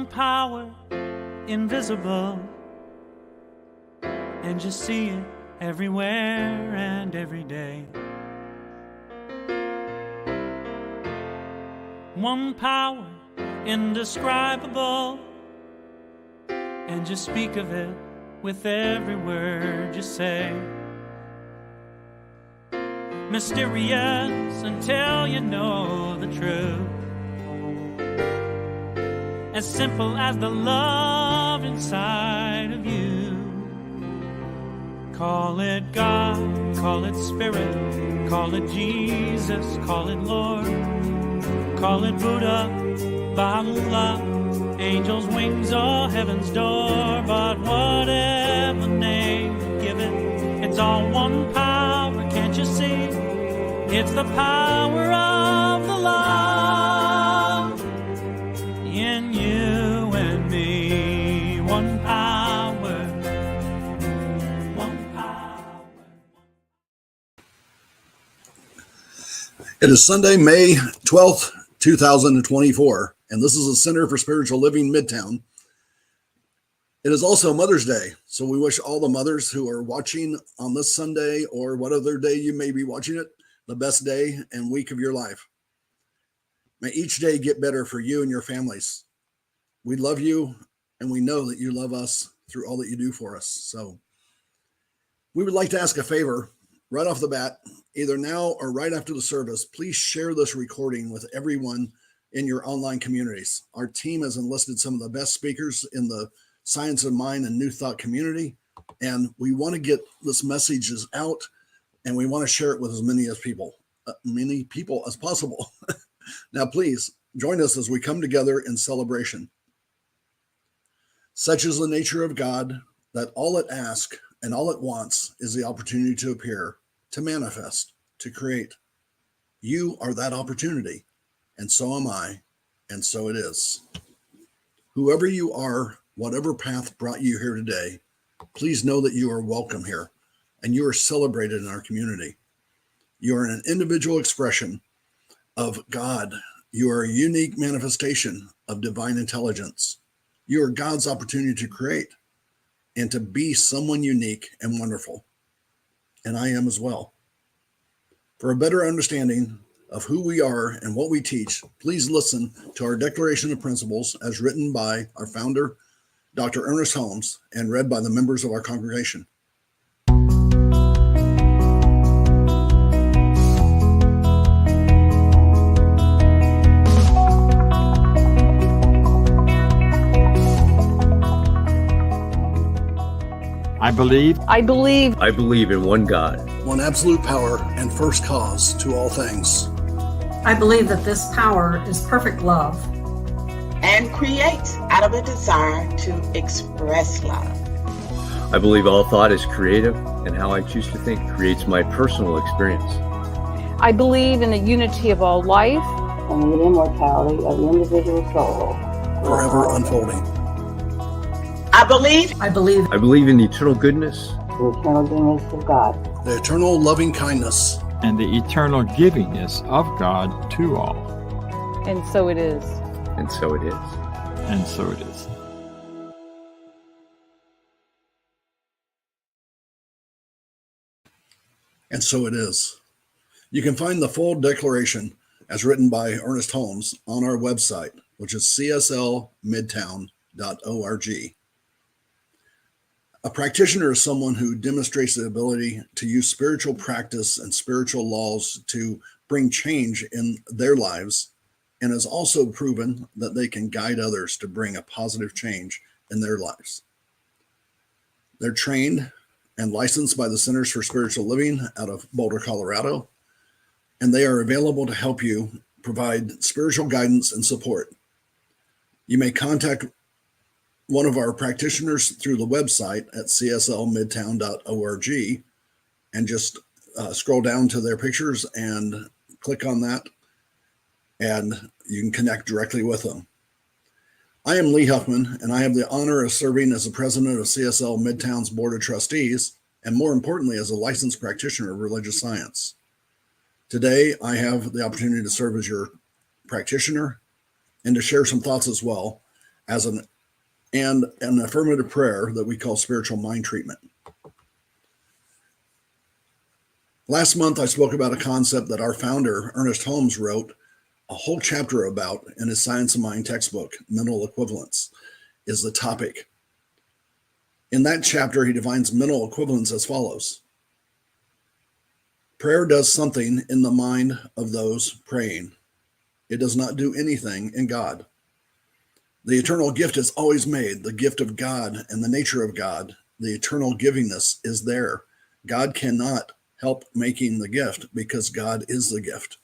One power, invisible, and you see it everywhere and every day. One power, indescribable, and you speak of it with every word you say. Mysterious until you know the truth. As simple as the love inside of you. Call it God, call it Spirit, call it Jesus, call it Lord, call it Buddha, Baha'u'llah, angels' wings or heaven's door. But whatever name you give it, it's all one power, can't you see? It's the power of the love in you and me. One power, one power. It is Sunday, May 12th, 2024, and this is the Center for Spiritual Living Midtown. It is also Mother's Day, so we wish all the mothers who are watching on this Sunday or what other day you may be watching it, the best day and week of your life. May each day get better for you and your families. We love you, and we know that you love us through all that you do for us. So we would like to ask a favor right off the bat, either now or right after the service. Please share this recording with everyone in your online communities. Our team has enlisted some of the best speakers in the Science of Mind and New Thought community, and we want to get this messages out, and we want to share it with as many people as possible. Now, please join us as we come together in celebration. Such is the nature of God that all it asks and all it wants is the opportunity to appear, to manifest, to create. You are that opportunity, and so am I, and so it is. Whoever you are, whatever path brought you here today, please know that you are welcome here, and you are celebrated in our community. You are an individual expression of God. You are a unique manifestation of divine intelligence. You are God's opportunity to create and to be someone unique and wonderful. And I am as well. For a better understanding of who we are and what we teach, please listen to our Declaration of Principles as written by our founder, Dr. Ernest Holmes, and read by the members of our congregation. I believe in one God, one absolute power and first cause to all things. I believe that this power is perfect love and creates out of a desire to express love. I believe all thought is creative, and how I choose to think creates my personal experience. I believe in the unity of all life and the immortality of the individual soul, forever unfolding. I believe in the eternal goodness, the eternal goodness of God, the eternal loving kindness, and the eternal givingness of God to all. And so it is. And so it is. And so it is. And so it is. You can find the full declaration as written by Ernest Holmes on our website, which is cslmidtown.org. A practitioner is someone who demonstrates the ability to use spiritual practice and spiritual laws to bring change in their lives, and has also proven that they can guide others to bring a positive change in their lives. They're trained and licensed by the Centers for Spiritual Living out of Boulder, Colorado, and they are available to help you provide spiritual guidance and support. You may contact one of our practitioners through the website at cslmidtown.org and just scroll down to their pictures and click on that, and you can connect directly with them. I am Lee Huffman, and I have the honor of serving as the president of CSL Midtown's Board of Trustees, and more importantly, as a licensed practitioner of religious science. Today, I have the opportunity to serve as your practitioner and to share some thoughts as well. as an affirmative prayer that we call spiritual mind treatment. Last month, I spoke about a concept that our founder, Ernest Holmes, wrote a whole chapter about in his Science of Mind textbook. Mental equivalence is the topic. In that chapter, he defines mental equivalence as follows. Prayer does something in the mind of those praying. It does not do anything in God. The eternal gift is always made, the gift of God and the nature of God. The eternal givingness is there. God cannot help making the gift because God is the gift.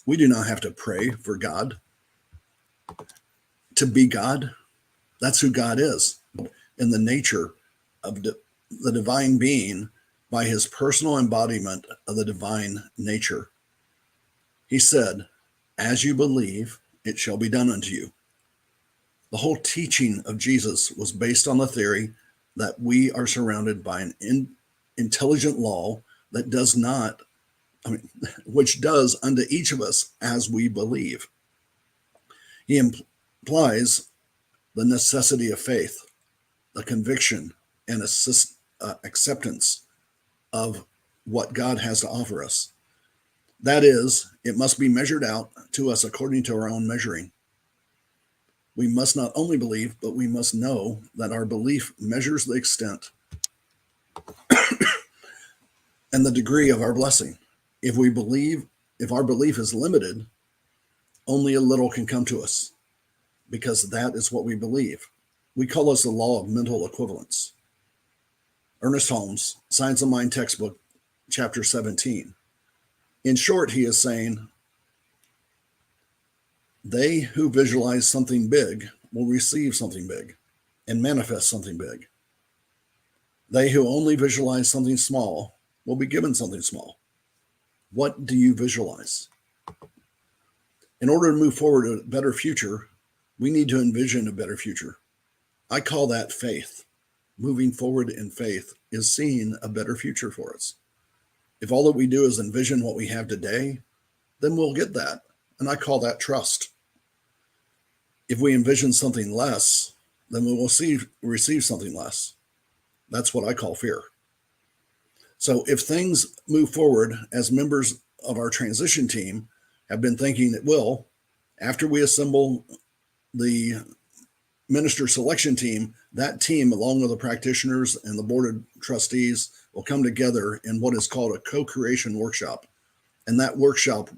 We do not have to pray for God to be God. That's who God is in the nature of the divine being by his personal embodiment of the divine nature. He said, as you believe, it shall be done unto you. The whole teaching of Jesus was based on the theory that we are surrounded by an intelligent law that does not, which does unto each of us as we believe. He implies the necessity of faith, the conviction and acceptance of what God has to offer us. That is, it must be measured out to us according to our own measuring. We must not only believe, but we must know that our belief measures the extent and the degree of our blessing. If our belief is limited, only a little can come to us, because that is what we believe. We call this the law of mental equivalence. Ernest Holmes, Science of Mind textbook, chapter 17. In short, he is saying, they who visualize something big will receive something big and manifest something big. They who only visualize something small will be given something small. What do you visualize? In order to move forward to a better future, we need to envision a better future. I call that faith. Moving forward in faith is seeing a better future for us. If all that we do is envision what we have today, then we'll get that. And I call that trust. If we envision something less, then we will receive something less. That's what I call fear. So if things move forward as members of our transition team have been thinking it will, after we assemble the minister selection team, that team, along with the practitioners and the board of trustees, will come together in what is called a co-creation workshop. And that workshop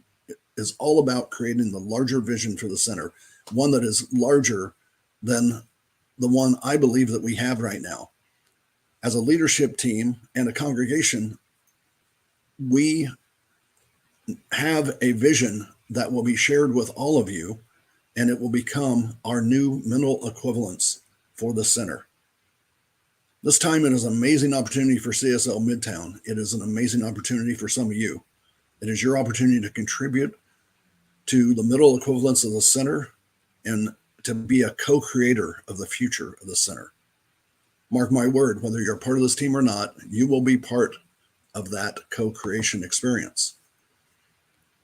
is all about creating the larger vision for the center, one that is larger than the one I believe that we have right now. As a leadership team and a congregation, we have a vision that will be shared with all of you, and it will become our new mental equivalence for the center. This time it is an amazing opportunity for CSL Midtown. It is an amazing opportunity for some of you. It is your opportunity to contribute to the mental equivalence of the center and to be a co-creator of the future of the center. Mark my word, whether you're part of this team or not, you will be part of that co-creation experience.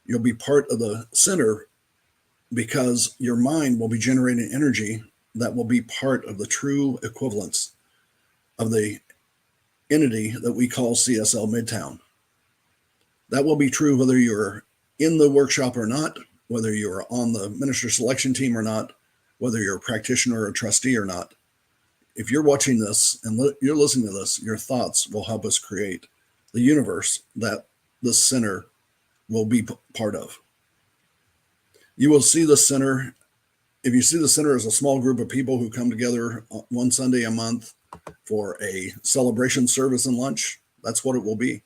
You'll be part of the center because your mind will be generating energy that will be part of the true equivalence of the entity that we call CSL Midtown. That will be true whether you're in the workshop or not, whether you're on the minister selection team or not, whether you're a practitioner or a trustee or not. If you're watching this and you're listening to this, your thoughts will help us create the universe that this center will be part of. You will see the center, if you see the center as a small group of people who come together one Sunday a month for a celebration service and lunch, that's what it will be.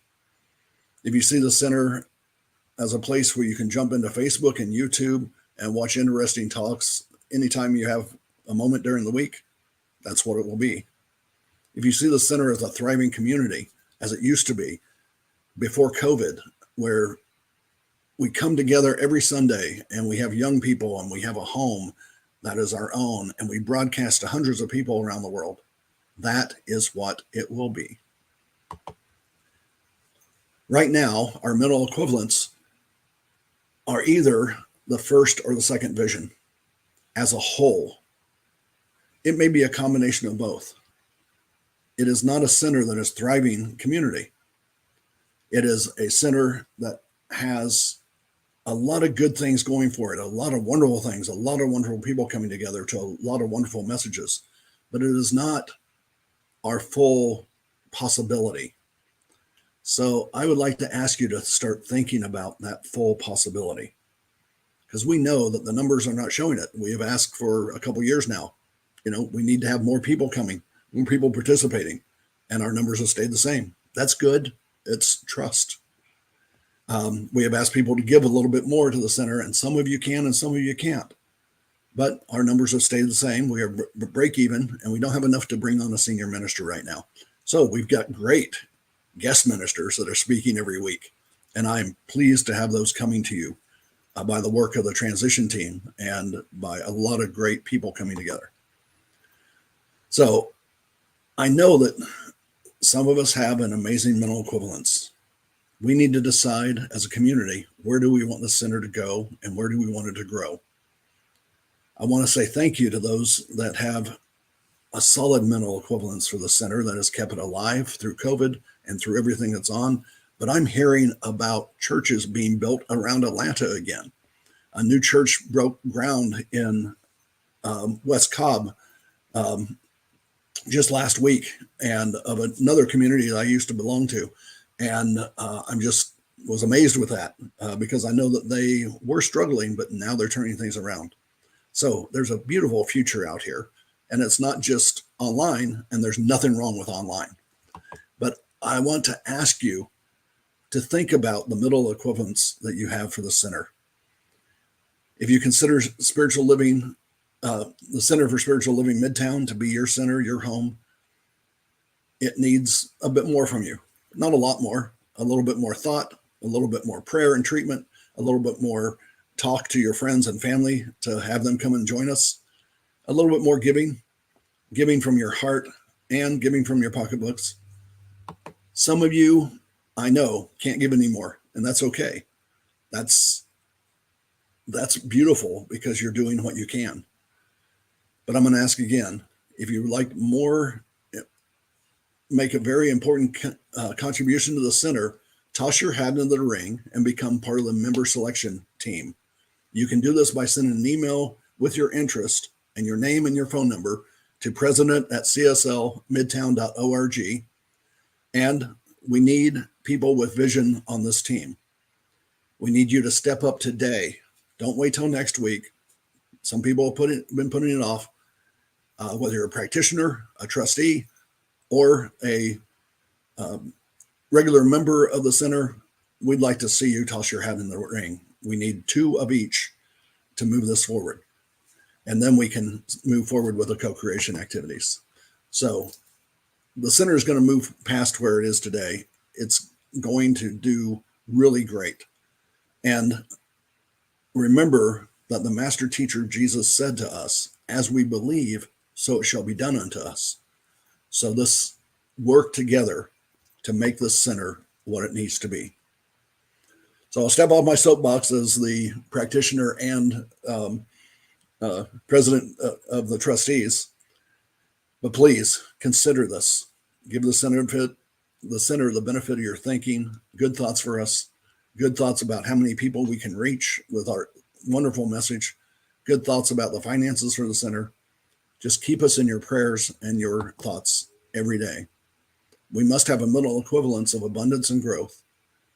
If you see the center as a place where you can jump into Facebook and YouTube and watch interesting talks anytime you have a moment during the week, that's what it will be. If you see the center as a thriving community, as it used to be before COVID, where we come together every Sunday and we have young people and we have a home that is our own and we broadcast to hundreds of people around the world, that is what it will be. Right now, our mental equivalents are either the first or the second vision as a whole. It may be a combination of both. It is not a center that is thriving community. It is a center that has a lot of good things going for it, a lot of wonderful things, a lot of wonderful people coming together to a lot of wonderful messages, but it is not our full possibility. So I would like to ask you to start thinking about that full possibility, because we know that the numbers are not showing it. We have asked for a couple of years now. We need to have more people coming, more people participating, and our numbers have stayed the same. That's good. It's trust. We have asked people to give a little bit more to the center, and some of you can and some of you can't. But our numbers have stayed the same. We are break even, and we don't have enough to bring on a senior minister right now. So we've got great guest ministers that are speaking every week, and I'm pleased to have those coming to you by the work of the transition team and by a lot of great people coming together. So I know that some of us have an amazing mental equivalence. We need to decide as a community, where do we want the center to go and where do we want it to grow? I want to say thank you to those that have a solid mental equivalence for the center that has kept it alive through COVID and through everything that's on. But I'm hearing about churches being built around Atlanta again. A new church broke ground in West Cobb just last week, and of another community that I used to belong to. And I'm just was amazed with that because I know that they were struggling, but now they're turning things around. So there's a beautiful future out here, and it's not just online, and there's nothing wrong with online. But I want to ask you to think about the middle equivalence that you have for the center. If you consider spiritual living, the Center for Spiritual Living Midtown to be your center, your home, it needs a bit more from you. Not a lot more, a little bit more thought, a little bit more prayer and treatment, a little bit more talk to your friends and family to have them come and join us, a little bit more giving from your heart and giving from your pocketbooks. Some of you, I know, can't give anymore, and that's okay. That's beautiful because you're doing what you can. But I'm going to ask again, if you would like more, make a very important contribution to the center, toss your hat into the ring and become part of the member selection team. You can do this by sending an email with your interest and your name and your phone number to president@cslmidtown.org. And we need people with vision on this team. We need you to step up today. Don't wait till next week. Some people have been putting it off, whether you're a practitioner, a trustee, or a regular member of the center. We'd like to see you toss your hat in the ring. We need 2 of each to move this forward. And then we can move forward with the co-creation activities. So the center is going to move past where it is today. It's going to do really great. And remember that the master teacher Jesus said to us, as we believe, so it shall be done unto us. So this work together to make this center what it needs to be. So I'll step off my soapbox as the practitioner and president of the trustees. But please consider this. Give the center the benefit of your thinking, good thoughts for us, good thoughts about how many people we can reach with our wonderful message, good thoughts about the finances for the center. Just keep us in your prayers and your thoughts every day. We must have a middle equivalence of abundance and growth,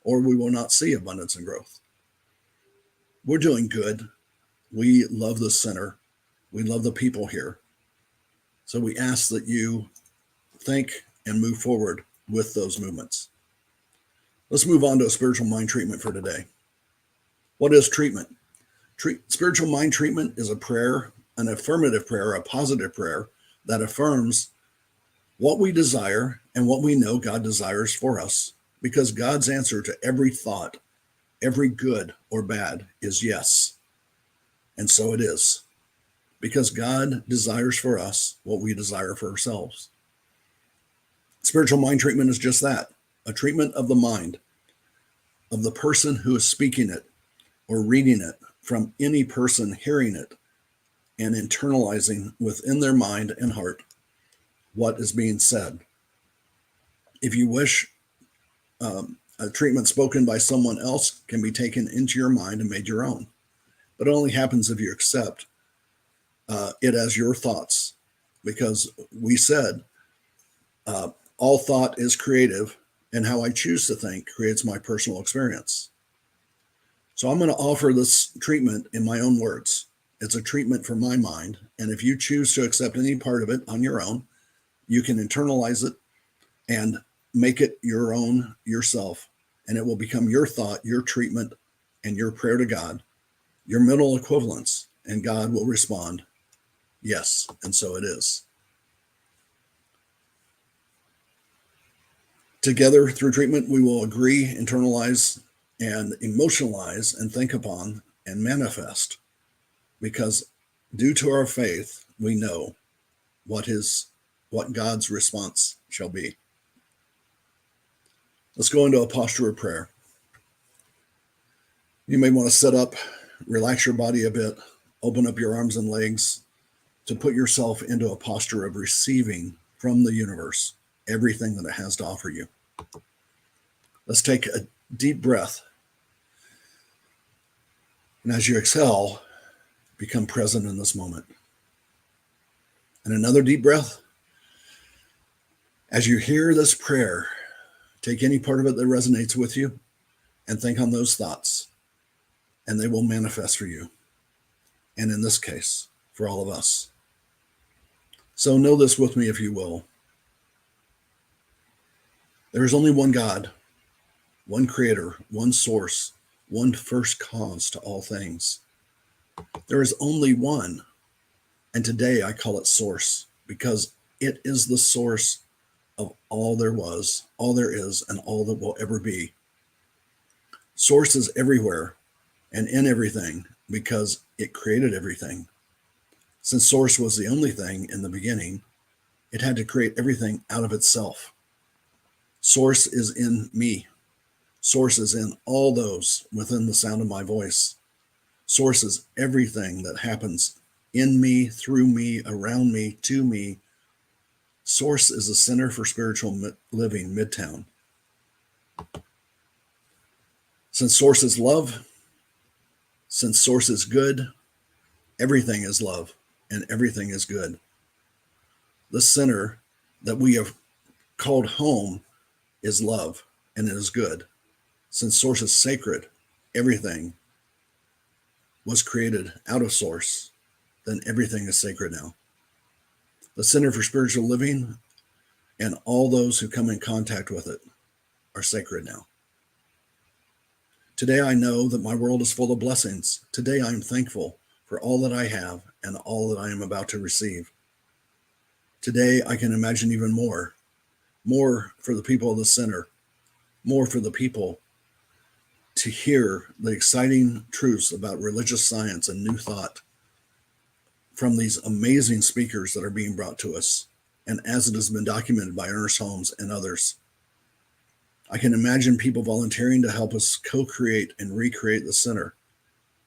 or we will not see abundance and growth. We're doing good. We love the center. We love the people here. So we ask that you think and move forward with those movements. Let's move on to a spiritual mind treatment for today. What is treatment? Spiritual mind treatment is a prayer, an affirmative prayer, a positive prayer that affirms what we desire and what we know God desires for us, because God's answer to every thought, every good or bad, is yes. And so it is, because God desires for us what we desire for ourselves. Spiritual mind treatment is just that, a treatment of the mind, of the person who is speaking it or reading it, from any person hearing it, and internalizing within their mind and heart what is being said. If you wish, a treatment spoken by someone else can be taken into your mind and made your own. But it only happens if you accept it as your thoughts, because we said all thought is creative, and how I choose to think creates my personal experience. So I'm going to offer this treatment in my own words. It's a treatment for my mind, and if you choose to accept any part of it on your own, you can internalize it and make it your own yourself, and it will become your thought, your treatment, and your prayer to God, your mental equivalence, and God will respond, yes, and so it is. Together, through treatment, we will agree, internalize, and emotionalize, and think upon, and manifest, because due to our faith, we know what God's response shall be. Let's go into a posture of prayer. You may want to sit up, relax your body a bit, open up your arms and legs to put yourself into a posture of receiving from the universe everything that it has to offer you. Let's take a deep breath. And as you exhale, become present in this moment. And another deep breath. As you hear this prayer, take any part of it that resonates with you and think on those thoughts, and they will manifest for you. And in this case, for all of us. So know this with me, if you will. There is only one God, one creator, one source, one first cause to all things. There is only one, and today I call it source, because it is the source of all there was, all there is, and all that will ever be. Source is everywhere and in everything because it created everything. Since source was the only thing in the beginning, it had to create everything out of itself. Source is in me. Source is in all those within the sound of my voice. Source is everything that happens in me, through me, around me, to me. Source is the Center for Spiritual Living, Midtown. Since source is love, since source is good, everything is love and everything is good. The center that we have called home is love and it is good. Since source is sacred, everything was created out of source, then everything is sacred now. The Center for Spiritual Living and all those who come in contact with it are sacred now. Today I know that my world is full of blessings. Today I am thankful for all that I have and all that I am about to receive. Today I can imagine even more for the people of the center, more for the people to hear the exciting truths about religious science and new thought from these amazing speakers that are being brought to us, and as it has been documented by Ernest Holmes and others. I can imagine people volunteering to help us co-create and recreate the center.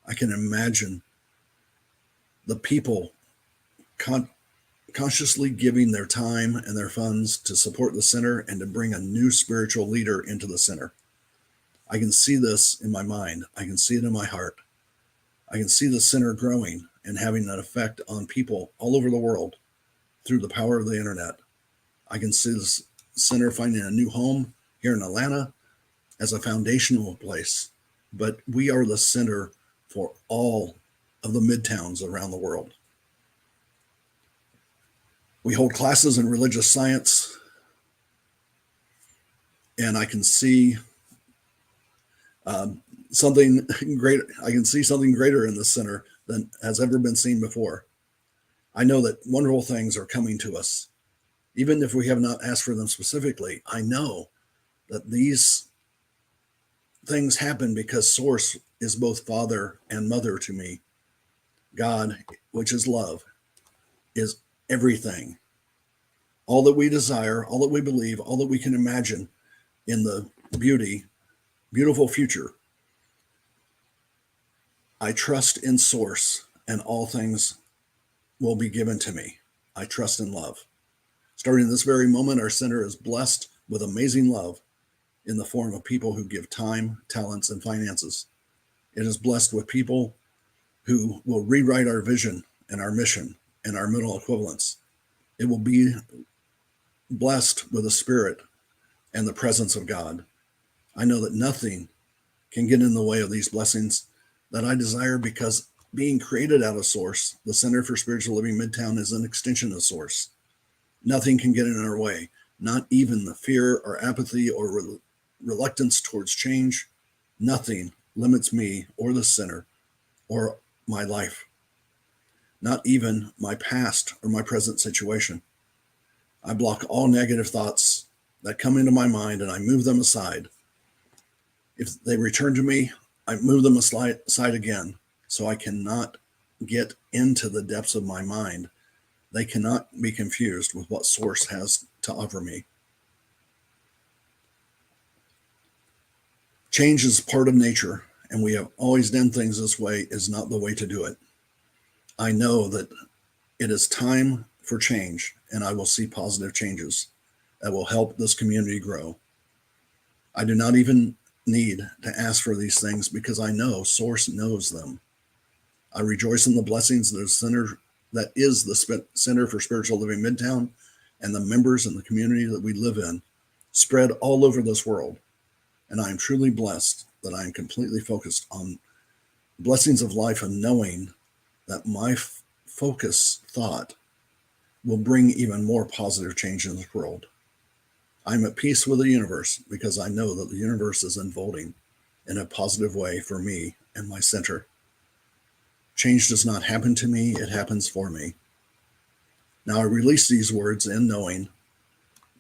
I can imagine the people consciously giving their time and their funds to support the center and to bring a new spiritual leader into the center. I can see this in my mind. I can see it in my heart. I can see the center growing and having an effect on people all over the world through the power of the internet. I can see this center finding a new home here in Atlanta as a foundational place, but we are the center for all of the midtowns around the world. We hold classes in religious science, and I can see something great. I can see something greater in the center than has ever been seen before. I know that wonderful things are coming to us. Even if we have not asked for them specifically, I know that these things happen because Source is both Father and Mother to me. God, which is love, is everything. All that we desire, all that we believe, all that we can imagine in the beautiful future. I trust in Source, and all things will be given to me. I trust and love. Starting this very moment, our center is blessed with amazing love in the form of people who give time, talents, and finances. It is blessed with people who will rewrite our vision and our mission and our middle equivalents. It will be blessed with the Spirit and the presence of God. I know that nothing can get in the way of these blessings that I desire, because being created out of Source, the Center for Spiritual Living Midtown is an extension of Source. Nothing can get in our way, not even the fear or apathy or reluctance towards change. Nothing limits me or the center or my life, not even my past or my present situation. I block all negative thoughts that come into my mind and I move them aside. If they return to me, I move them aside again, so I cannot get into the depths of my mind. They cannot be confused with what Source has to offer me. Change is part of nature, and we have always done things this way is not the way to do it. I know that it is time for change, and I will see positive changes that will help this community grow. I do not even need to ask for these things, because I know Source knows them. I rejoice in the blessings of the center that is the Center for Spiritual Living Midtown, and the members and the community that we live in, spread all over this world. And I am truly blessed that I am completely focused on blessings of life, and knowing that my focus thought will bring even more positive change in this world. I'm at peace with the universe, because I know that the universe is unfolding in a positive way for me and my center. Change does not happen to me, it happens for me. Now I release these words in knowing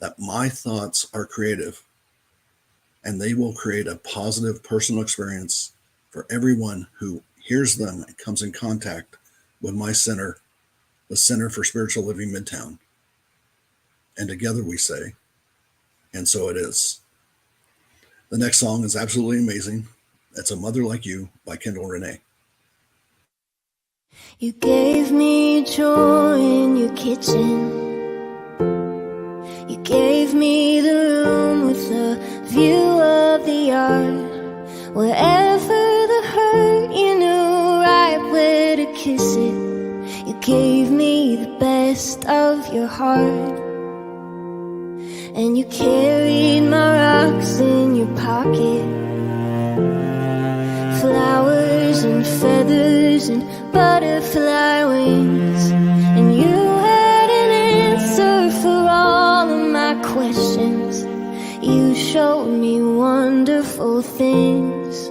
that my thoughts are creative, and they will create a positive personal experience for everyone who hears them and comes in contact with my center, the Center for Spiritual Living Midtown. And together we say, and so it is. The next song is absolutely amazing. It's A Mother Like You by Kendall Renee. You gave me joy in your kitchen. You gave me the room with the view of the yard. Wherever the hurt, you knew right where to kiss it. You gave me the best of your heart. And you carried my rocks in your pocket. Flowers and feathers and butterfly wings. And you had an answer for all of my questions. You showed me wonderful things.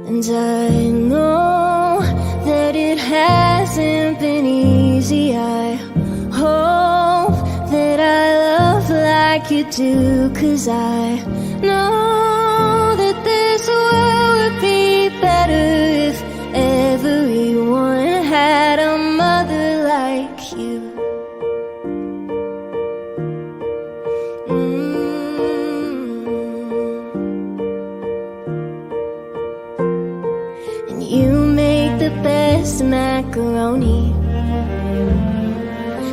And I know that it hasn't been easy. I hope that I love like you do, 'cause I know that this world would be better if everyone had a mother like you. And you make the best macaroni.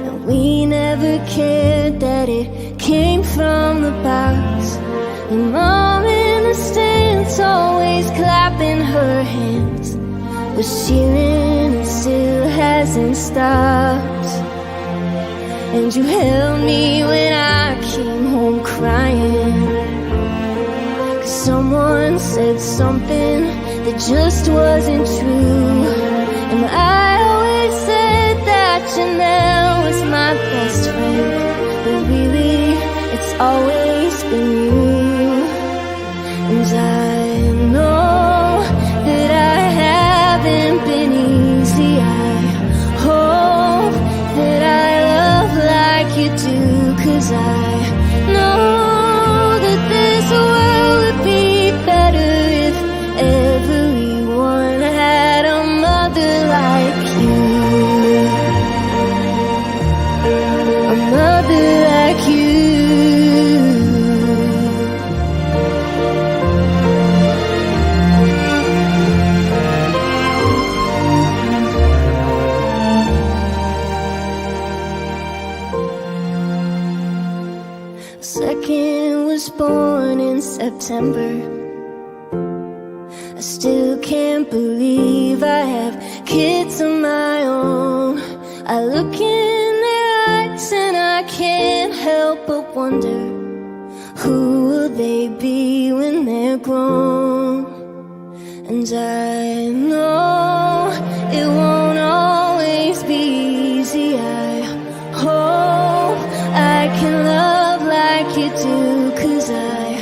And we never cared that it came from the box. And Mom in the stands always clapping her hands, was cheering and still hasn't stopped. And you held me when I came home crying, 'cause someone said something that just wasn't true. And I always said that Janelle was my best friend, but really it's always been you. And I know that I haven't been easy. I hope that I love like you do, 'cause I know that this world would be better if everyone had a mother like you. A mother like you. Second was born in September. I still can't believe I have kids of my own. I look in their eyes and I can't help but wonder, who will they be when they're grown? And I know it won't always be easy. I hope I can love like you do, 'cause I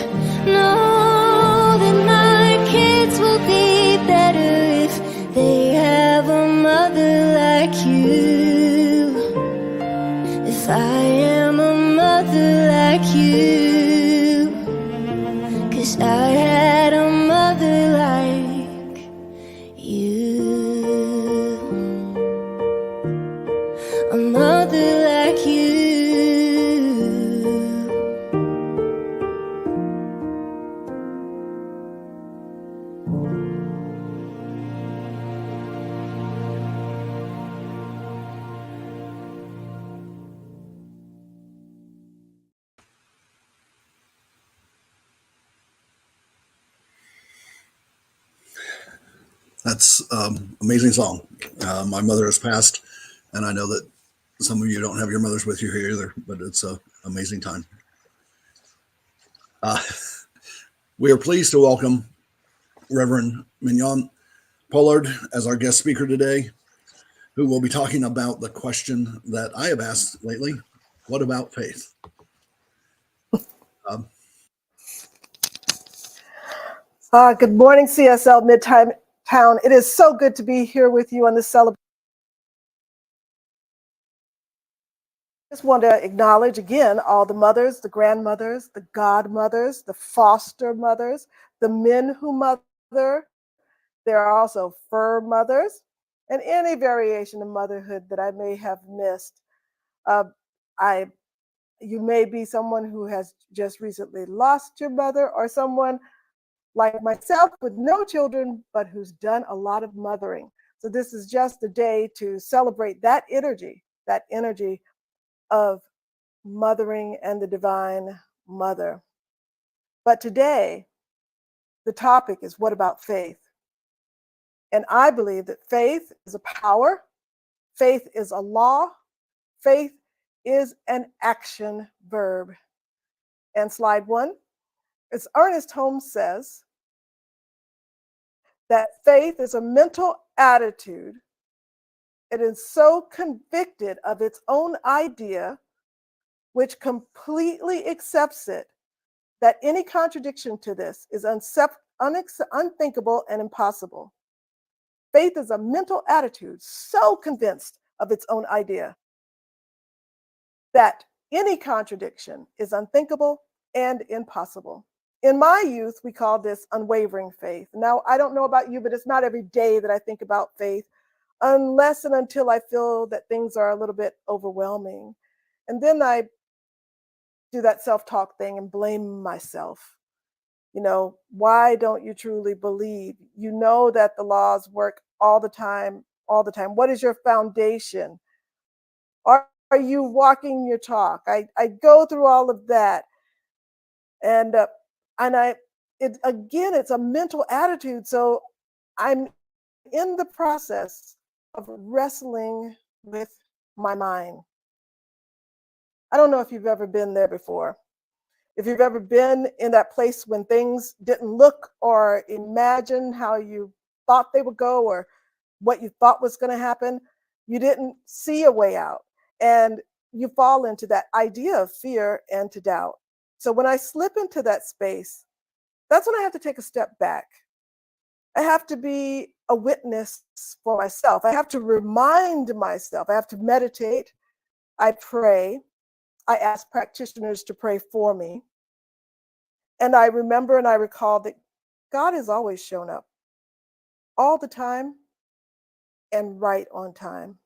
know that my kids will be better if they have a mother like you. If I am a mother like you, 'cause I had a mother like you. A mother like you. That's amazing song. My mother has passed, and I know that some of you don't have your mothers with you here either, but it's an amazing time. We are pleased to welcome Reverend Mignonne Pollard as our guest speaker today, who will be talking about the question that I have asked lately: what about faith? Good morning, CSL Midtown. It is so good to be here with you on this celebration. I just want to acknowledge again all the mothers, the grandmothers, the godmothers, the foster mothers, the men who mother. There are also fur mothers, and any variation of motherhood that I may have missed. You may be someone who has just recently lost your mother, or someone like myself with no children, but who's done a lot of mothering. So this is just a day to celebrate that energy of mothering and the divine mother. But today, the topic is, what about faith? And I believe that faith is a power, faith is a law, faith is an action verb. And slide 1, as Ernest Holmes says, that faith is a mental attitude. It is so convicted of its own idea, which completely accepts it, that any contradiction to this is unthinkable and impossible. Faith is a mental attitude so convinced of its own idea that any contradiction is unthinkable and impossible. In my youth, we call this unwavering faith. Now, I don't know about you, but it's not every day that I think about faith, unless and until I feel that things are a little bit overwhelming. And then I do that self-talk thing and blame myself. You know, why don't you truly believe? You know that the laws work all the time. What is your foundation? Are you walking your talk? I go through all of that. And it's a mental attitude. So I'm in the process of wrestling with my mind. I don't know if you've ever been there before. If you've ever been in that place when things didn't look or imagine how you thought they would go, or what you thought was going to happen, you didn't see a way out. And you fall into that idea of fear and to doubt. So when I slip into that space, that's when I have to take a step back. I have to be a witness for myself. I have to remind myself. I have to meditate. I pray. I ask practitioners to pray for me. And I remember and I recall that God has always shown up all the time and right on time.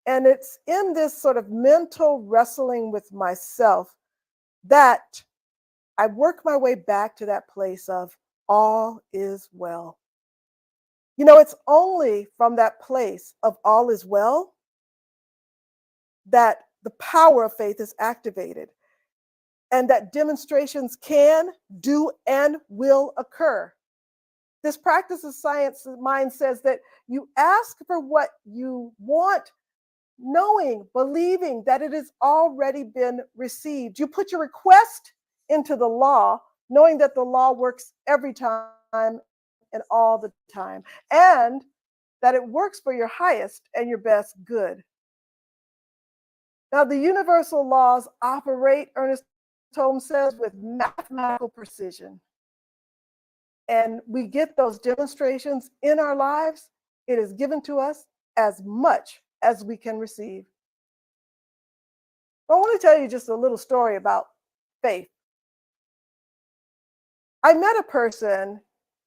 And it's in this sort of mental wrestling with myself that I work my way back to that place of all is well. You know, it's only from that place of all is well that the power of faith is activated, and that demonstrations can, do, and will occur. This practice of science mind says that you ask for what you want, knowing, believing that it has already been received. You put your request into the law, knowing that the law works every time and all the time, and that it works for your highest and your best good. Now, the universal laws operate, Ernest Holmes says, with mathematical precision. And we get those demonstrations in our lives. It is given to us as much as we can receive. I want to tell you just a little story about faith. I met a person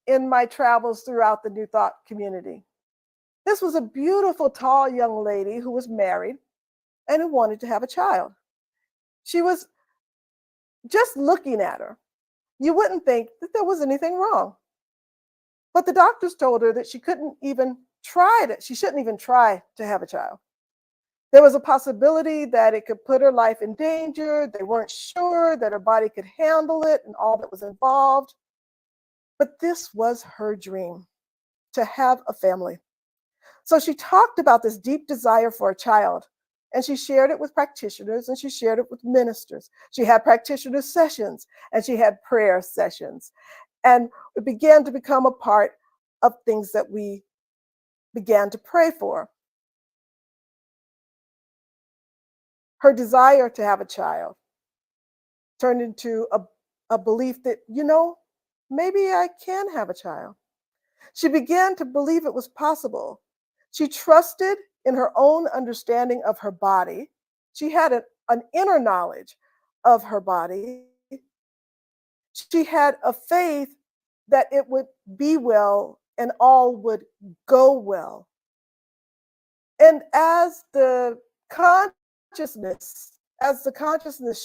in my travels throughout the New Thought community. This was a beautiful, tall young lady who was married and who wanted to have a child. She was, just looking at her, you wouldn't think that there was anything wrong. But the doctors told her that she couldn't even try it. She shouldn't even try to have a child. There was a possibility that it could put her life in danger. They weren't sure that her body could handle it and all that was involved. But this was her dream, to have a family. So she talked about this deep desire for a child, and she shared it with practitioners, and she shared it with ministers. She had practitioner sessions, and she had prayer sessions. And it began to become a part of things that we began to pray for. Her desire to have a child turned into a belief that, maybe I can have a child. She began to believe it was possible. She trusted in her own understanding of her body. She had an inner knowledge of her body. She had a faith that it would be well and all would go well. And as the consciousness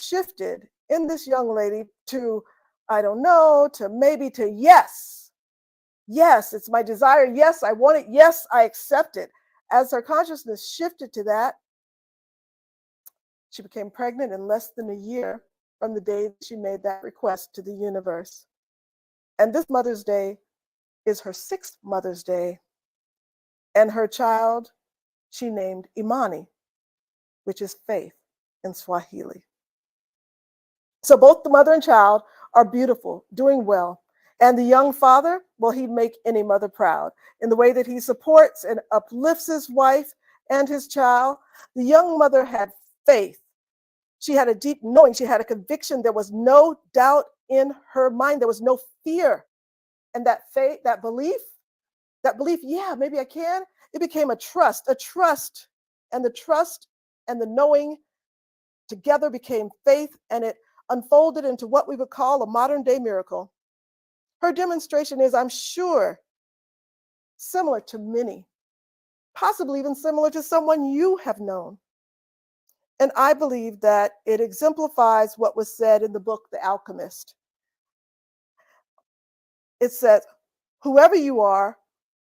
shifted in this young lady to, I don't know, to maybe to yes. Yes, it's my desire. Yes, I want it. Yes, I accept it. As her consciousness shifted to that, she became pregnant in less than a year from the day she made that request to the universe. And this Mother's Day is her 6th Mother's Day. And her child, she named Imani, which is faith in Swahili. So both the mother and child are beautiful, doing well. And the young father, well, he'd make any mother proud in the way that he supports and uplifts his wife and his child. The young mother had faith. She had a deep knowing. She had a conviction. There was no doubt in her mind. There was no fear. And that faith, that belief, yeah, maybe I can. It became a trust. And the trust and the knowing together became faith, and it unfolded into what we would call a modern day miracle. Her demonstration is, I'm sure, similar to many, possibly even similar to someone you have known. And I believe that it exemplifies what was said in the book, The Alchemist. It says, whoever you are,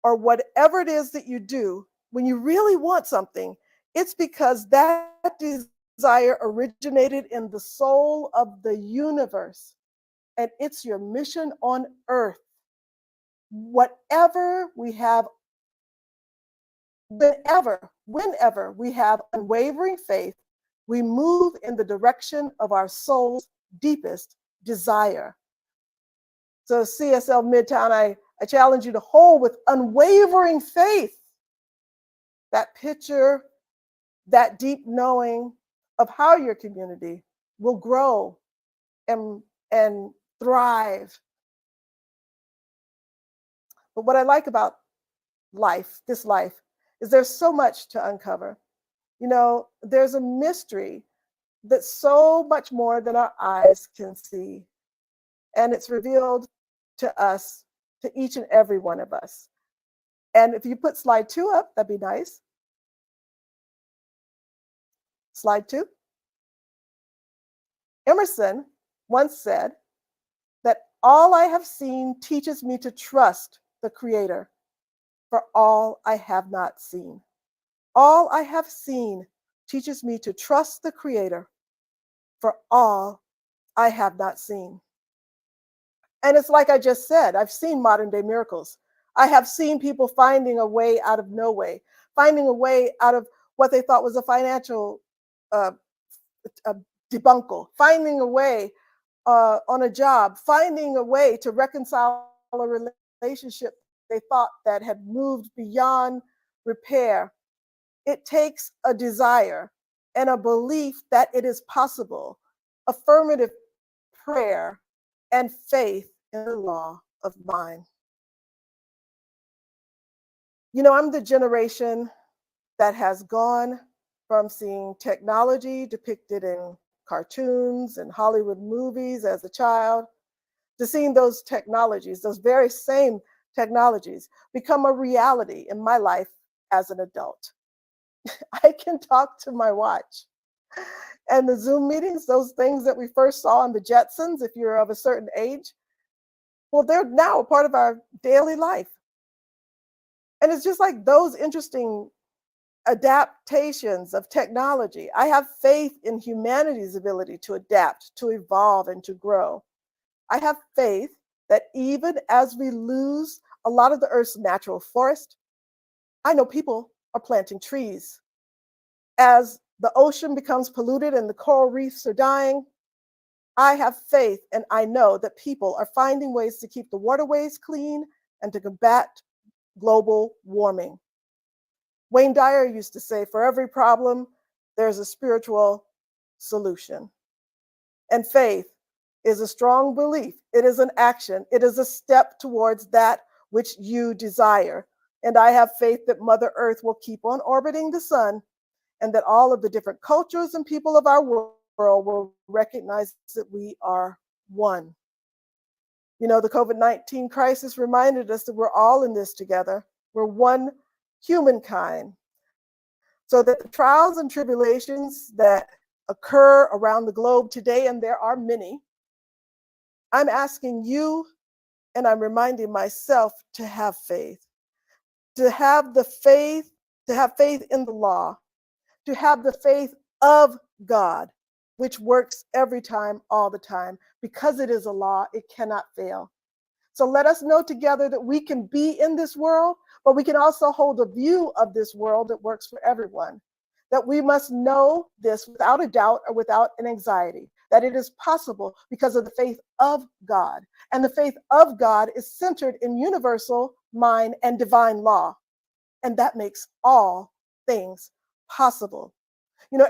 or whatever it is that you do, when you really want something, it's because that desire originated in the soul of the universe. And it's your mission on earth. Whatever we have, whenever we have unwavering faith, we move in the direction of our soul's deepest desire. So CSL Midtown, I challenge you to hold with unwavering faith that picture, that deep knowing of how your community will grow and thrive. But what I like about this life, is there's so much to uncover. There's a mystery that's so much more than our eyes can see. And it's revealed to us, to each and every one of us. And if you put slide 2 up, that'd be nice. Slide 2. Emerson once said that all I have seen teaches me to trust the Creator, for all I have not seen. All I have seen teaches me to trust the Creator for all I have not seen. And it's like I just said, I've seen modern day miracles. I have seen people finding a way out of no way, finding a way out of what they thought was a financial debacle, finding a way on a job, finding a way to reconcile a relationship they thought that had moved beyond repair. It takes a desire and a belief that it is possible, affirmative prayer, and faith in the law of mind. You know, I'm the generation that has gone from seeing technology depicted in cartoons and Hollywood movies as a child to seeing those technologies, those very same technologies, become a reality in my life as an adult. I can talk to my watch. And the Zoom meetings, those things that we first saw on the Jetsons, if you're of a certain age, well, they're now a part of our daily life. And it's just like those interesting adaptations of technology. I have faith in humanity's ability to adapt, to evolve, and to grow. I have faith that even as we lose a lot of the Earth's natural forest, I know people are planting trees. As the ocean becomes polluted and the coral reefs are dying, I have faith and I know that people are finding ways to keep the waterways clean and to combat global warming. Wayne Dyer used to say, for every problem, there's a spiritual solution. And faith is a strong belief. It is an action. It is a step towards that which you desire. And I have faith that Mother Earth will keep on orbiting the sun and that all of the different cultures and people of our world will recognize that we are one. You know, the COVID-19 crisis reminded us that we're all in this together. We're one humankind. So that the trials and tribulations that occur around the globe today, and there are many, I'm asking you and I'm reminding myself to have faith, to have faith in the law, to have the faith of God, which works every time, all the time. Because it is a law, it cannot fail. So let us know together that we can be in this world, but we can also hold a view of this world that works for everyone. That we must know this without a doubt or without an anxiety, that it is possible because of the faith of God. And the faith of God is centered in universal mind and divine law. And that makes all things possible. You know,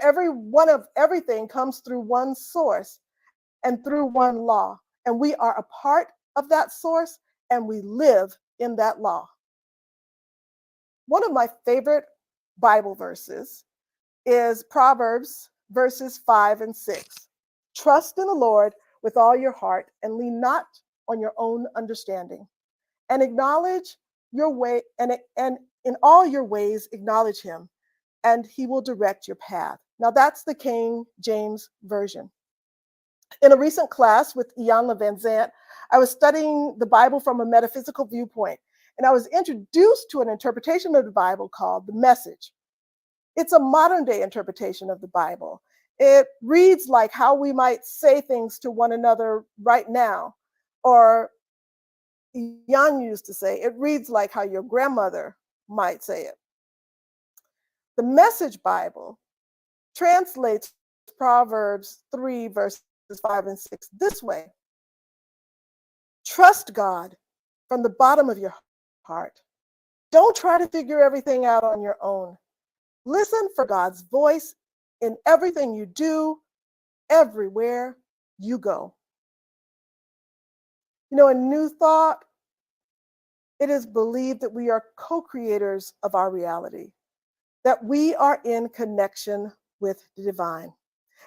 everything comes through one source and through one law. And we are a part of that source and we live in that law. One of my favorite Bible verses is Proverbs verses 5 and 6. Trust in the Lord with all your heart and lean not on your own understanding, and acknowledge your way, and in all your ways acknowledge him, and he will direct your path. Now that's the King James Version. In a recent class with Youl Van Zant, I was studying the Bible from a metaphysical viewpoint, and I was introduced to an interpretation of the Bible called the Message. It's a modern day interpretation of the Bible. It reads like how we might say things to one another right now, or Jan used to say, it reads like how your grandmother might say it. The Message Bible translates Proverbs 3 verses 5 and 6 this way. Trust God from the bottom of your heart. Don't try to figure everything out on your own. Listen for God's voice in everything you do, everywhere you go. You know, in New Thought, it is believed that we are co-creators of our reality, that we are in connection with the divine.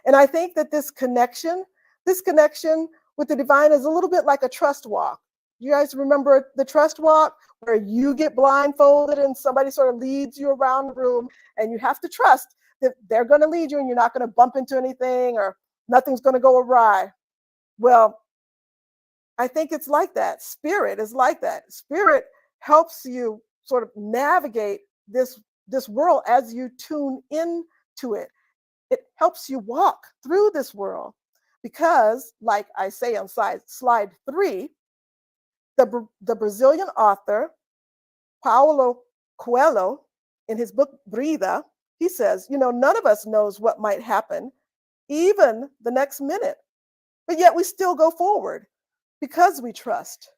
And I think that this connection with the divine is a little bit like a trust walk. You guys remember the trust walk where you get blindfolded and somebody sort of leads you around the room and you have to trust that they're going to lead you and you're not going to bump into anything or nothing's going to go awry. Well, I think it's like that. Spirit is like that. Spirit helps you sort of navigate this world as you tune into it, It helps you walk through this world because, like I say on slide 3, the Brazilian author Paulo Coelho, in his book Brida, he says, none of us knows what might happen, even the next minute, but yet we still go forward because we trust,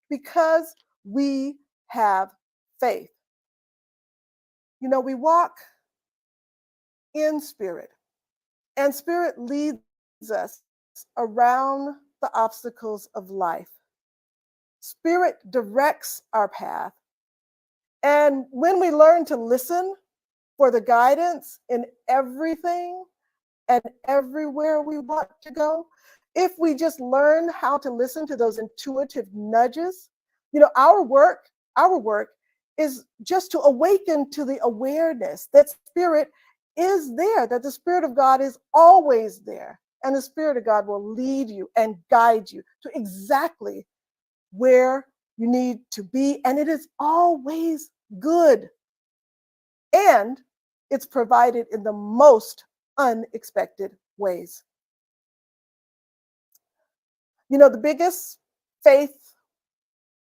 because we have faith. We walk in spirit, and spirit leads us around the obstacles of life. Spirit directs our path. And when we learn to listen for the guidance in everything and everywhere we want to go, if we just learn how to listen to those intuitive nudges, our work is just to awaken to the awareness that spirit is there, that the Spirit of God is always there. And the Spirit of God will lead you and guide you to exactly where you need to be. And it is always good. And it's provided in the most unexpected ways. The biggest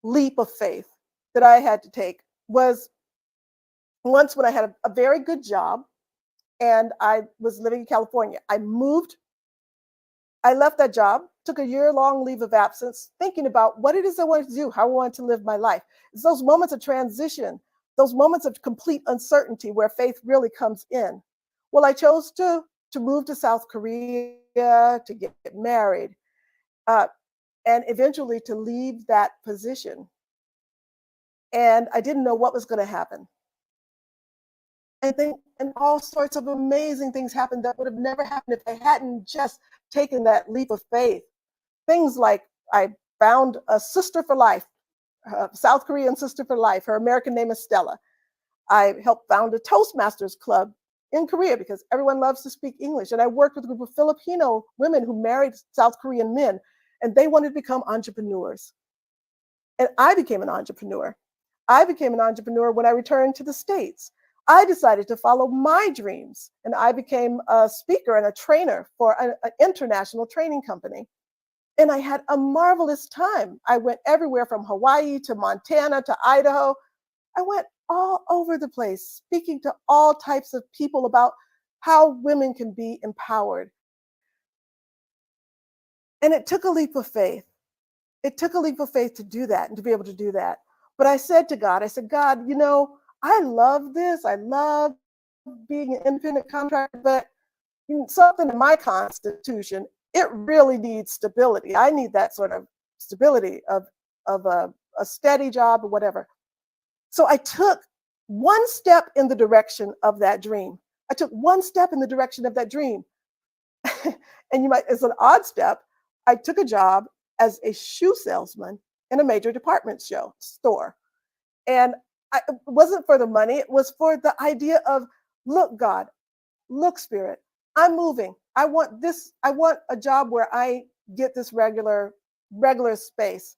leap of faith that I had to take was once when I had a very good job and I was living in California. I left that job, took a year-long leave of absence, thinking about what it is I wanted to do, how I wanted to live my life. It's those moments of transition, those moments of complete uncertainty where faith really comes in. Well, I chose to move to South Korea, to get married, and eventually to leave that position. And I didn't know what was going to happen. And all sorts of amazing things happened that would have never happened if I hadn't just taken that leap of faith. Things like I found a sister for life, a South Korean sister for life. Her American name is Stella. I helped found a Toastmasters club in Korea because everyone loves to speak English. And I worked with a group of Filipino women who married South Korean men, and they wanted to become entrepreneurs. And I became an entrepreneur. I became an entrepreneur when I returned to the States. I decided to follow my dreams, and I became a speaker and a trainer for an international training company. And I had a marvelous time. I went everywhere from Hawaii to Montana to Idaho. I went all over the place, speaking to all types of people about how women can be empowered. And it took a leap of faith. It took a leap of faith to do that and to be able to do that. But I said to God, God, I love this. I love being an independent contractor, but something in my constitution, it really needs stability. I need that sort of stability of a steady job or whatever. So I took one step in the direction of that dream. I took one step in the direction of that dream. And it's an odd step. I took a job as a shoe salesman in a major department store. And it wasn't for the money. It was for the idea of, look, God, look, Spirit, I'm moving. I want this. I want a job where I get this regular space.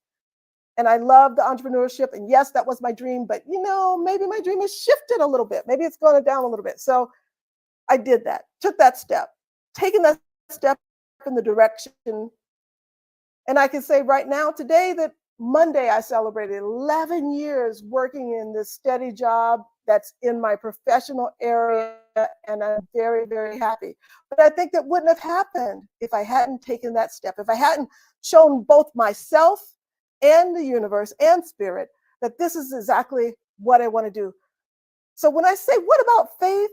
And I love the entrepreneurship. And yes, that was my dream. But, maybe my dream has shifted a little bit. Maybe it's gone down a little bit. So I did that, took that step, taking that step in the direction. And I can say right now, today, that Monday, I celebrated 11 years working in this steady job that's in my professional area, and I'm very, very happy. But I think that wouldn't have happened if I hadn't taken that step, if I hadn't shown both myself and the universe and spirit that this is exactly what I want to do. So when I say, what about faith?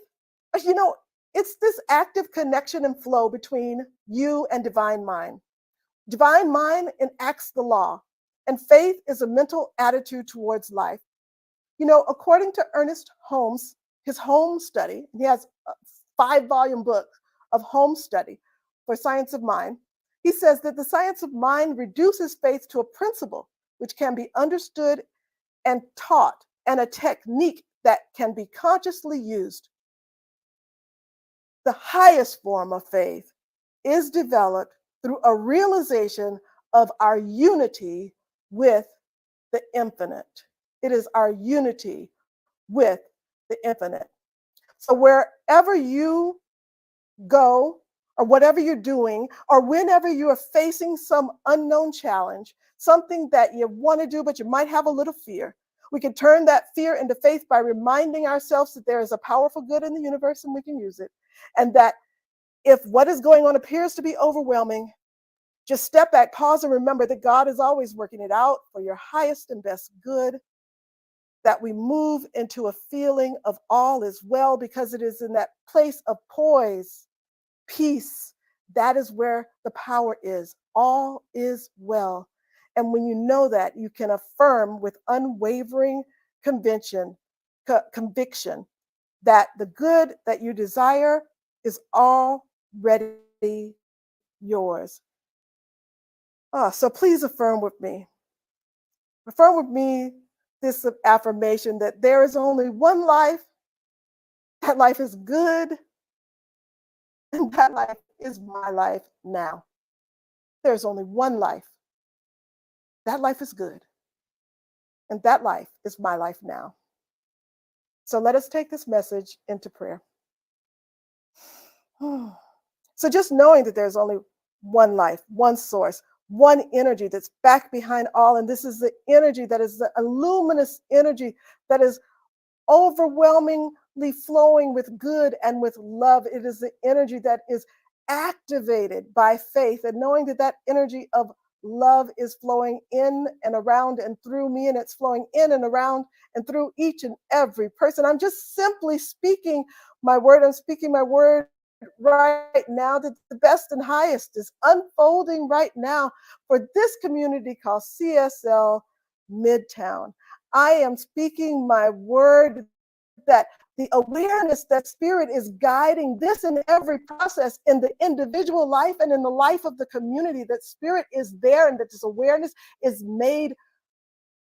It's this active connection and flow between you and divine mind. Divine mind enacts the law. And faith is a mental attitude towards life. According to Ernest Holmes, his home study, he has a 5-volume book of home study for science of mind. He says that the science of mind reduces faith to a principle which can be understood and taught, and a technique that can be consciously used. The highest form of faith is developed through a realization of our unity with the infinite. It is our unity with the infinite. So wherever you go, or whatever you're doing, or whenever you are facing some unknown challenge, something that you want to do, but you might have a little fear, we can turn that fear into faith by reminding ourselves that there is a powerful good in the universe and we can use it. And that if what is going on appears to be overwhelming, just step back, pause, and remember that God is always working it out for your highest and best good, that we move into a feeling of all is well, because it is in that place of poise, peace, that is where the power is. All is well. And when you know that, you can affirm with unwavering conviction that the good that you desire is already yours. So please affirm with me. Affirm with me this affirmation that there is only one life, that life is good, and that life is my life now. There's only one life. That life is good, and that life is my life now. So let us take this message into prayer. So just knowing that there's only one life, one source, one energy that's back behind all, and this is the energy that is the luminous energy that is overwhelmingly flowing with good and with love. It is the energy that is activated by faith, and knowing that that energy of love is flowing in and around and through me, and it's flowing in and around and through each and every person. I'm just simply speaking my word. I'm speaking my word right now, that the best and highest is unfolding right now for this community called CSL Midtown. I am speaking my word that the awareness that Spirit is guiding this and every process in the individual life and in the life of the community, that Spirit is there, and that this awareness is made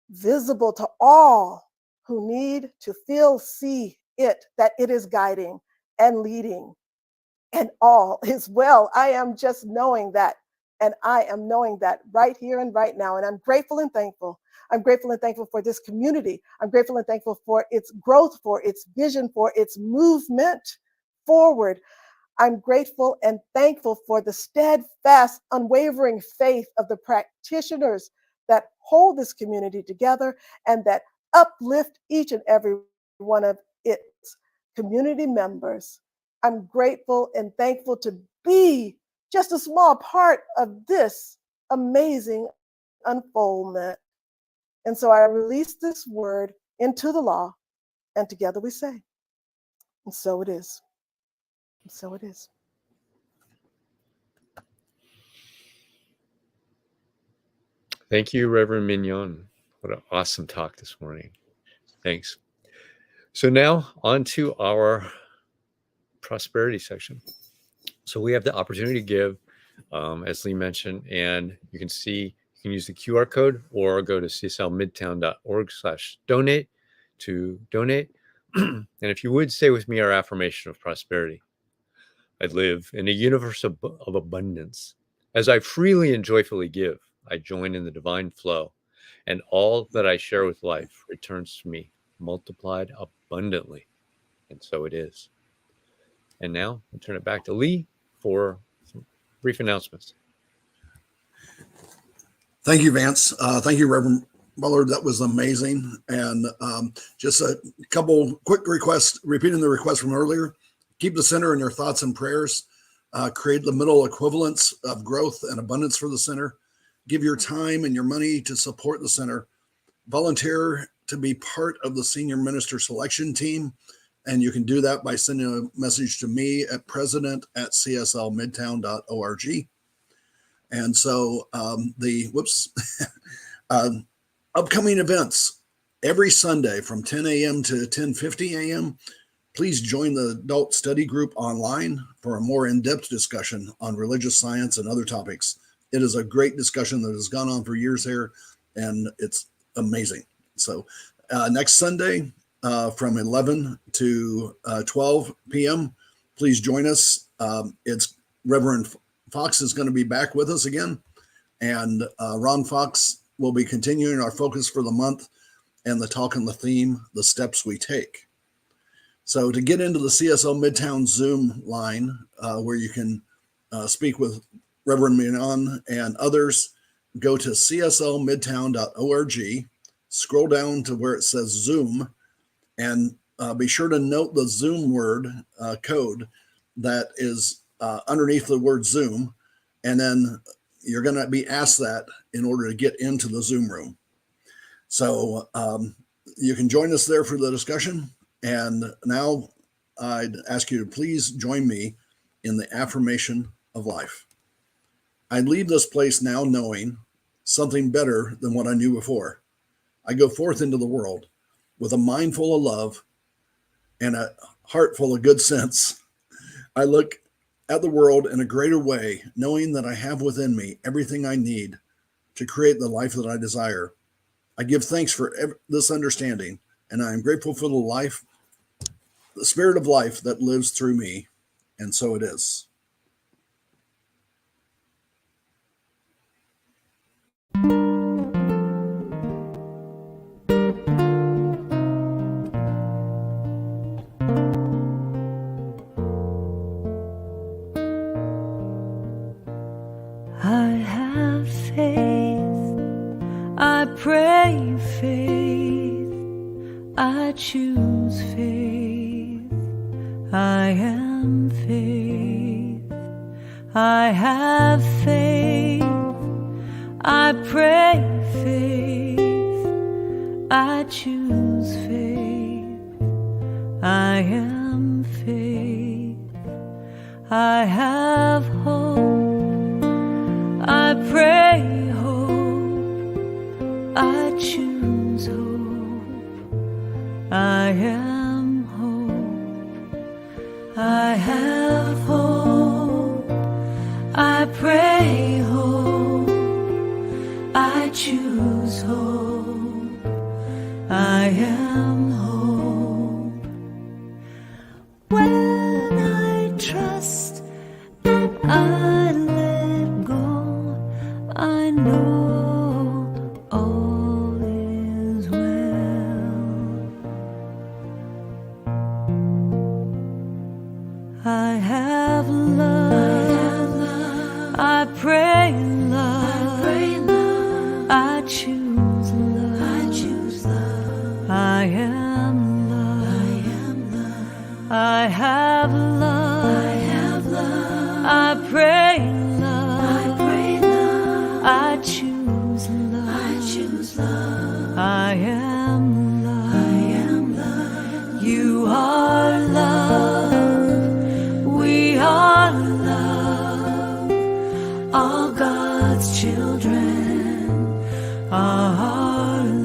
visible to all who need to feel, see it, that it is guiding and leading, and all is well. I am just knowing that, and I am knowing that right here and right now, and I'm grateful and thankful. I'm grateful and thankful for this community. I'm grateful and thankful for its growth, for its vision, for its movement forward. I'm grateful and thankful for the steadfast, unwavering faith of the practitioners that hold this community together and that uplift each and every one of its community members. I'm grateful and thankful to be just a small part of this amazing unfoldment. And so I release this word into the law, and together we say, and so it is. And so it is. Thank you, Reverend Mignonne. What an awesome talk this morning. Thanks. So now on to our prosperity section. So we have the opportunity to give, as Lee mentioned, and you can see, you can use the QR code or go to cslmidtown.org/donate to donate. And if you would say with me our affirmation of prosperity. I live in a universe of abundance. As I freely and joyfully give, I join in the divine flow, and all that I share with life returns to me multiplied abundantly. And so it is. And now I'll turn it back to Lee for some brief announcements. Thank you, Vance. Thank you, Reverend Pollard. That was amazing. And just a couple quick requests, repeating the request from earlier. Keep the center in your thoughts and prayers. Create the middle equivalence of growth and abundance for the center. Give your time and your money to support the center. Volunteer to be part of the senior minister selection team. And you can do that by sending a message to me at president@cslmidtown.org. And so upcoming events every Sunday from 10 a.m. to 10:50 a.m. Please join the adult study group online for a more in-depth discussion on religious science and other topics. It is a great discussion that has gone on for years here, and it's amazing. So next Sunday from 11 to 12 p.m., please join us. It's Reverend Fox is going to be back with us again, and Ron Fox will be continuing our focus for the month and the talk on the theme, The Steps We Take. So to get into the CSL Midtown Zoom line, where you can speak with Reverend Mignonne and others, go to cslmidtown.org, scroll down to where it says Zoom, and be sure to note the Zoom word code that is underneath the word Zoom. And then you're going to be asked that in order to get into the Zoom room. So you can join us there for the discussion. And now I'd ask you to please join me in the affirmation of life. I leave this place now knowing something better than what I knew before. I go forth into the world with a mind full of love and a heart full of good sense. I look at the world in a greater way, knowing that I have within me everything I need to create the life that I desire. I give thanks for this understanding, and I am grateful for the spirit of life that lives through me, and so it is. I have faith, I pray faith, I choose faith, I am faith, I have faith, I pray faith, I choose faith, I am faith, I have hope, I pray hope, I choose hope, I am hope, I have hope, I pray hope, I choose hope, I am hope. When I trust and I let go, I know all is well. I have love, I pray love, I choose love, I am love, I have love, I pray love, I choose love, I am love, you are love, we are love, all God's children are love.